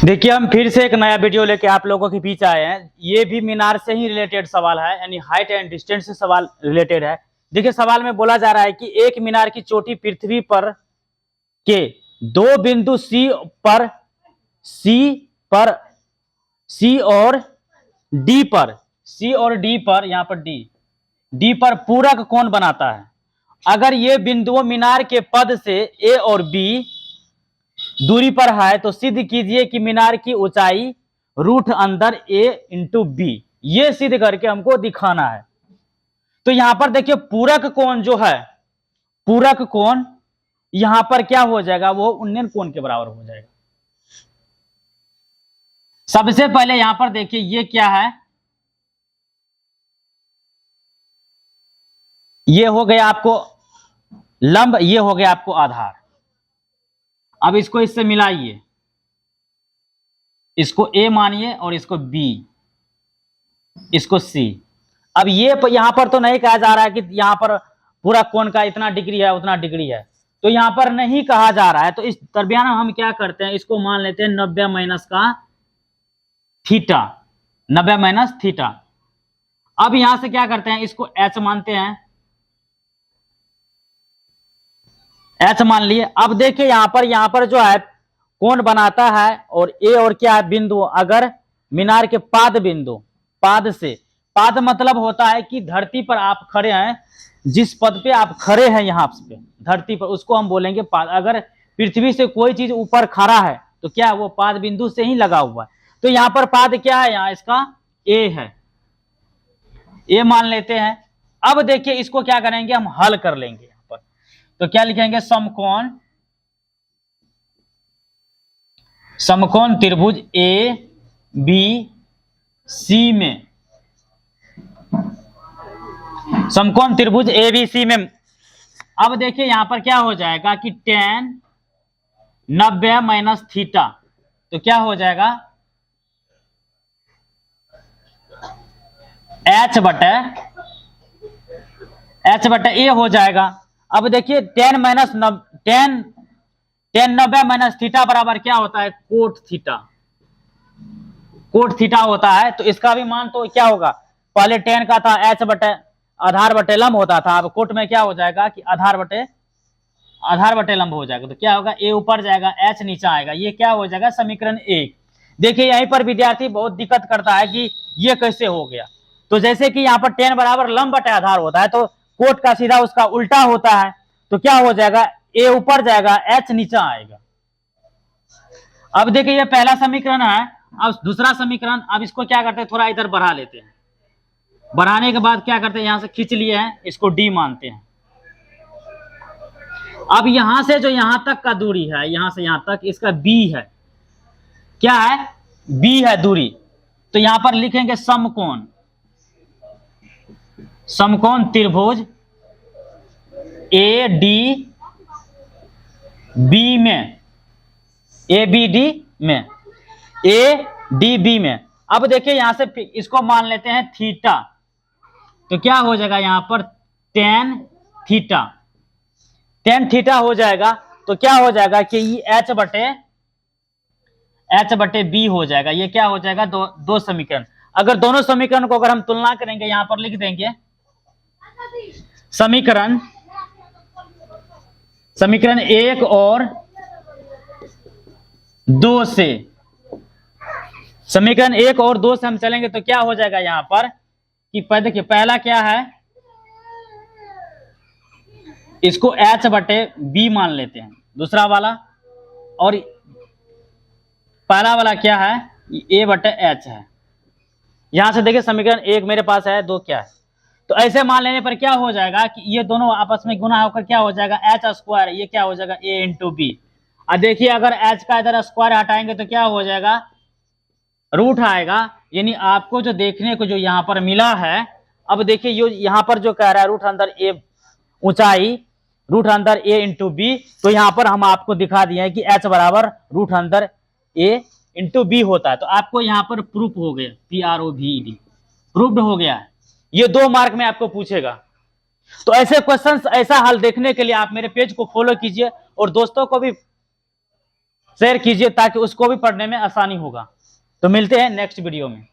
देखिए हम फिर से एक नया वीडियो लेके आप लोगों के बीच आए हैं। ये भी मीनार से ही रिलेटेड सवाल है, यानी हाइट एंड डिस्टेंस से सवाल रिलेटेड है। देखिए सवाल में बोला जा रहा है कि एक मीनार की चोटी पृथ्वी पर के दो बिंदु सी और डी पर यहाँ पर डी पर पूरक कोण बनाता है। अगर ये बिंदुओं मीनार के पद से ए और बी दूरी पर है तो सिद्ध कीजिए कि मीनार की ऊंचाई रूट अंदर ए इंटू बी। ये सिद्ध करके हमको दिखाना है। तो यहां पर देखिए पूरक कोण जो है, पूरक कोण यहां पर क्या हो जाएगा, वो उन्नयन कोण के बराबर हो जाएगा। सबसे पहले यहां पर देखिए ये क्या है, ये हो गया आपको लंब, ये हो गया आपको आधार। अब इसको इससे मिलाइए, इसको ए मानिए और इसको बी, इसको सी। अब ये यहां पर तो नहीं कहा जा रहा है कि यहां पर पूरा कोण का इतना डिग्री है उतना डिग्री है, तो यहां पर नहीं कहा जा रहा है। तो इस दरमियान हम क्या करते हैं, इसको मान लेते हैं 90 माइनस का थीटा, 90 माइनस थीटा। अब यहां से क्या करते हैं, इसको एच मानते हैं, एच मान लिए। अब देखिए यहां पर जो है कोण बनाता है और ए और क्या है बिंदु, अगर मीनार के पाद बिंदु, पाद से, पाद मतलब होता है कि धरती पर आप खड़े हैं, जिस पद पे आप खड़े हैं यहां पे धरती पर, उसको हम बोलेंगे पाद। अगर पृथ्वी से कोई चीज ऊपर खड़ा है तो क्या वो पाद बिंदु से ही लगा हुआ है। तो यहां पर पाद क्या है, यहां इसका ए है, ए मान लेते हैं। अब देखिए इसको क्या करेंगे, हम हल कर लेंगे यहां पर। तो क्या लिखेंगे, समकोण त्रिभुज ए बी सी में, समकोण त्रिभुज ए बी सी में। अब देखिए यहां पर क्या हो जाएगा कि tan 90 माइनस थीटा, तो क्या हो जाएगा एच बटे ए हो जाएगा। अब देखिए tan 90 माइनस थीटा बराबर क्या होता है, कोट थीटा होता है। तो इसका भी मान तो क्या होगा, पहले tan का था एच बटे आधार बटे लंब होता था, अब कोट में क्या हो जाएगा कि आधार बटे लंब हो जाएगा। तो क्या होगा, ए ऊपर जाएगा एच नीचे आएगा, ये क्या हो जाएगा समीकरण 1। देखिए यहीं पर विद्यार्थी बहुत दिक्कत करता है कि ये कैसे हो गया। तो जैसे कि यहाँ पर tan बराबर लंब बटे आधार होता है, तो कोट का सीधा उसका उल्टा होता है। तो क्या हो जाएगा, ए ऊपर जाएगा एच नीचे आएगा। अब देखिए ये पहला समीकरण है। अब दूसरा समीकरण, अब इसको क्या करते हैं, थोड़ा इधर बढ़ा लेते हैं। बढ़ाने के बाद क्या करते हैं, यहां से खींच लिए हैं, इसको डी मानते हैं। अब यहां से जो यहां तक का दूरी है, यहां से यहां तक, इसका बी है, क्या है, बी है दूरी। तो यहां पर लिखेंगे समकोण त्रिभुज ए डी बी में, ए बी डी में, ए डी बी में। अब देखिए यहां से इसको मान लेते हैं थीटा, तो क्या हो जाएगा यहां पर tan थीटा हो जाएगा। तो क्या हो जाएगा कि एच बटे बी हो जाएगा। ये क्या हो जाएगा, दो समीकरण। अगर दोनों समीकरण को अगर हम तुलना करेंगे, यहां पर लिख देंगे समीकरण 1 और 2 से, समीकरण 1 और 2 से हम चलेंगे तो क्या हो जाएगा यहां पर कि देखिए पहला क्या है, इसको एच बटे बी मान लेते हैं, दूसरा वाला, और पहला वाला क्या है, ए बटे एच है। यहां से देखिए समीकरण 1 मेरे पास है, 2 क्या है। तो ऐसे मान लेने पर क्या हो जाएगा कि ये दोनों आपस में गुना होकर क्या हो जाएगा, एच स्क्वायर, ये क्या हो जाएगा ए इंटू बी। अब देखिए अगर एच का इधर स्क्वायर हटाएंगे तो क्या हो जाएगा, रूट आएगा। यानी आपको जो देखने को जो यहाँ पर मिला है, अब देखिए ये यहाँ पर जो कह रहा है रूट अंदर ए ऊंचाई, रूट अंदर ए इंटू बी, तो यहाँ पर हम आपको दिखा दिए हैं कि एच बराबर रूट अंदर ए इंटू बी होता है। तो आपको यहाँ पर प्रूफ हो गया, PROVED प्रूफ्ड हो गया है। ये 2 मार्क में आपको पूछेगा। तो ऐसे क्वेश्चंस, ऐसा हल देखने के लिए आप मेरे पेज को फॉलो कीजिए और दोस्तों को भी शेयर कीजिए ताकि उसको भी पढ़ने में आसानी होगा। तो मिलते हैं नेक्स्ट वीडियो में।